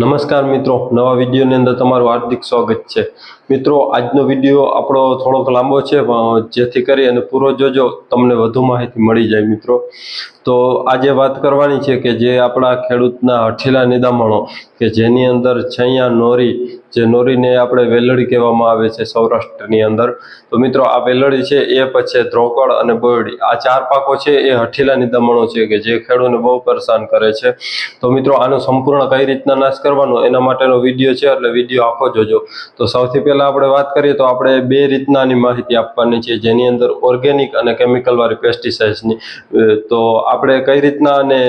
નમસ્કાર મિત્રો, નવા વિડીયોની અંદર તમારું હાર્દિક સ્વાગત છે। મિત્રો, આજનો વિડીયો આપણો થોડોક લાંબો છે, જેથી કરી અને પૂરો જોજો, તમને વધુ માહિતી મળી જાય। મિત્રો, તો આજે વાત કરવાની છે કે જે આપણા ખેડૂતના હઠીલા નિદામણો કે જેની અંદર છૈયા નોરી, જે નોરીને આપણે વેલડી કહેવામાં આવે છે સૌરાષ્ટ્રની અંદર। તો મિત્રો, આ વેલડી છે એ પછી ધ્રોકળ અને બોરડી, આ ચાર પાકો છે એ હઠીલા નિદામણો છે કે જે ખેડૂતને બહુ પરેશાન કરે છે। તો મિત્રો, આનો સંપૂર્ણ કઈ રીતના નાશ કરવાનો એના માટેનો વિડીયો છે, એટલે વિડીયો આખો જોજો। તો સૌથી પહેલા આપણે વાત કરીએ તો આપણે બે રીતનાની માહિતી આપવાની છે, જેની અંદર ઓર્ગેનિક અને કેમિકલ વાળી પેસ્ટિસાઇડ્સની। તો આપણે કઈ રીતના અને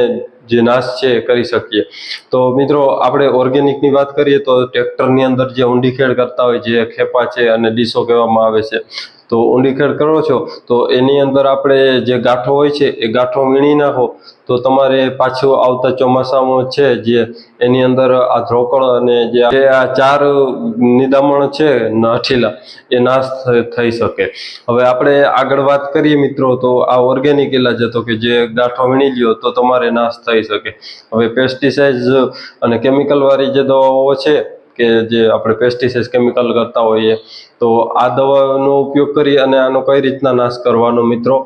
જે નાશ છે એ કરી શકીએ। તો મિત્રો, આપણે ઓર્ગેનિકની વાત કરીએ તો ટ્રેક્ટરની અંદર જે ઊંડી ખેડ કરતા હોય, જે ખેપા છે અને ડીસો કહેવામાં આવે છે, તો ઊંડી ખેડ કરો છો તો એની અંદર આપણે જે ગાંઠો હોય છે એ ગાંઠો વીણી નાખો તો તમારે પાછું આવતા ચોમાસામાં છે જે એની અંદર આ ધ્રોકળ અને જે આ ચાર નિદામણ છે હઠીલા, એ નાશ થઈ શકે। હવે આપણે આગળ વાત કરીએ મિત્રો, તો આ ઓર્ગેનિક ઇલાજ હતો કે જે ગાંઠો વીણી લ્યો તો તમારે નાશ થઈ શકે। હવે પેસ્ટિસાઇડ અને કેમિકલ વાળી જે દવાઓ છે કે જે આપણે પેસ્ટિસાઇડ કેમિકલ કરતા હોઈએ, તો આ દવાનો ઉપયોગ કરી અને આનો કઈ રીતના નાશ કરવાનો મિત્રો,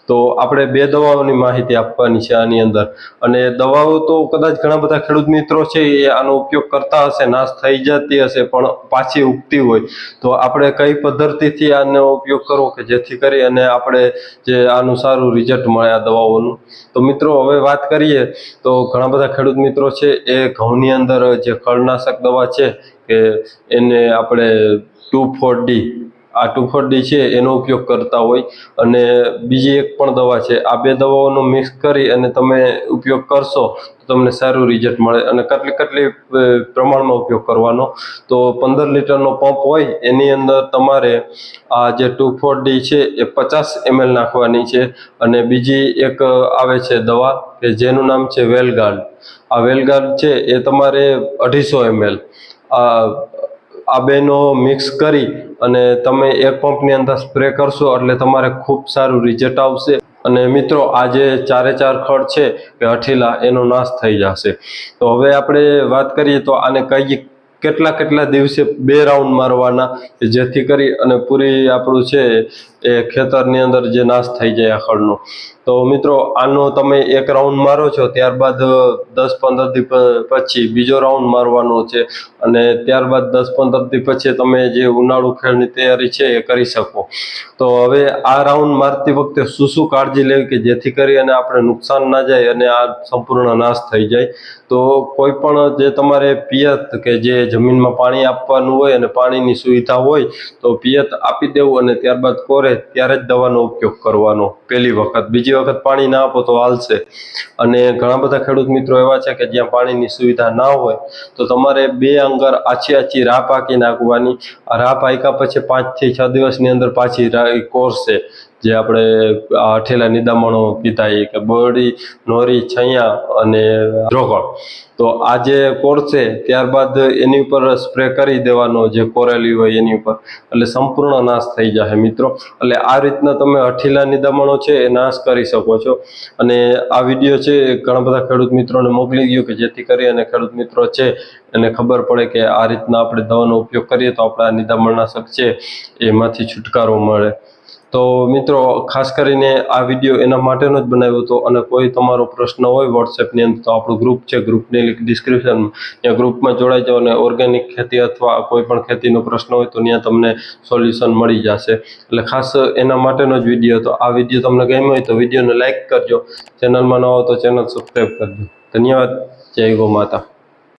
તો આપણે બે દવાઓની માહિતી આપવાની છે આની અંદર। અને દવાઓ તો કદાચ ઘણા બધા ખેડૂત મિત્રો છે એ આનો ઉપયોગ કરતા હશે, નાશ થઈ જતી હશે, પણ પાછી ઉગતી હોય, તો આપણે કઈ પદ્ધતિથી આનો ઉપયોગ કરવો કે જેથી કરી અને આપણે જે આનું સારું રિઝલ્ટ મળે આ દવાઓનું। તો મિત્રો, હવે વાત કરીએ તો ઘણા બધા ખેડૂત મિત્રો છે એ ઘઉંની અંદર જે ખળનાશક દવા છે કે એને આપણે 2,4-D, આ 2,4-D છે એનો ઉપયોગ કરતા હોય, અને બીજી એક પણ દવા છે। આ બે દવાઓનો મિક્સ કરી અને તમે ઉપયોગ કરશો તો તમને સારું રિઝલ્ટ મળે। અને કેટલી પ્રમાણમાં ઉપયોગ કરવાનો, તો 15 લીટરનો પંપ હોય એની અંદર તમારે આ જે 2,4-D છે એ 50 ml નાખવાની છે। અને બીજી એક આવે છે દવા કે જેનું નામ છે વેલગાર્ડ, આ વેલગાર્ડ છે એ તમારે 250 ml, આ બેનો મિક્સ કરી અને તમે એક પંપની અંદર સ્પ્રે કરશો એટલે તમારે ખૂબ સારું રિઝલ્ટ આવશે। અને મિત્રો, આ જે ચારે ચાર ખડ છે કે હઠીલા, એનો નાશ થઈ જશે। તો હવે આપણે વાત કરીએ તો આને કેટલા દિવસે 2 રાઉન્ડ મારવાના જેથી કરી અને પૂરી આપણું છે એ ખેતરની અંદર જે નાશ થઈ જાય આ ખડનો। તો મિત્રો, આનો તમે એક રાઉન્ડ મારો છો, ત્યારબાદ 10-15 દિવસ પછી બીજો રાઉન્ડ મારવાનો છે, અને ત્યારબાદ 10-15 દિવસ પછી તમે જે ઉનાળુ ખેડની તૈયારી છે એ કરી શકો। તો હવે આ રાઉન્ડ મારતી વખતે શું કાળજી લેવી કે જેથી કરી અને આપણે નુકસાન ના જાય અને આ સંપૂર્ણ નાશ થઈ જાય। તો કોઈ પણ જે તમારે પિયત કે જે જમીનમાં પાણી આપવાનું હોય અને પાણીની સુવિધા હોય તો પિયત આપી દેવું, અને ત્યારબાદ કોરે ત્યારે જ દવાનો ઉપયોગ કરવાનો પહેલી વખત, બીજી વખત પાણી ના આપો તો હાલશે। અને ઘણા બધા ખેડૂત મિત્રો એવા છે કે જ્યાં પાણીની સુવિધા ના હોય તો તમારે 2 અંગર આછી રાહ પાકી નાખવાની। આ રાહ પાક્યા પછી 5 થી 6 દિવસની અંદર પાછી કોરશે, જે આપણે આ હઠીલા નિદામણો કીધા એ કે બોરડી, નોરી, છૈયા અને ધ્રોકળ, તો આ જે કોરશે ત્યારબાદ એની ઉપર સ્પ્રે કરી દેવાનો જે કોરેલી હોય એની ઉપર, એટલે સંપૂર્ણ નાશ થઈ જશે મિત્રો। એટલે આ રીતના તમે હઠીલા નિદામણો છે એ નાશ કરી શકો છો। અને આ વિડીયો છે ઘણા બધા ખેડૂત મિત્રોને મોકલી ગયો કે જેથી કરી અને ખેડૂત મિત્રો છે એને ખબર પડે કે આ રીતના આપણે દવાનો ઉપયોગ કરીએ તો આપણા નિદામણનાશક છે એમાંથી છુટકારો મળે। તો મિત્રો, ખાસ કરીને આ વિડીયો એના માટેનો જ બનાવ્યો હતો। અને કોઈ તમારો પ્રશ્ન હોય વોટ્સએપની અંદર તો આપણું ગ્રુપ છે, ગ્રુપની લિંક ડિસ્ક્રિપ્શનમાં, ત્યાં ગ્રુપમાં જોડાઈ જાઓ અને ઓર્ગેનિક ખેતી અથવા કોઈ પણ ખેતીનો પ્રશ્ન હોય તો ત્યાં તમને સોલ્યુશન મળી જશે। એટલે ખાસ એના માટેનો જ વિડીયો હતો। આ વિડીયો તમને ગમ્યો હોય તો વિડીયોને લાઇક કરજો, ચેનલમાં ન હો તો ચેનલ સબસ્ક્રાઈબ કરજો। ધન્યવાદ। જય ગૌ માતા।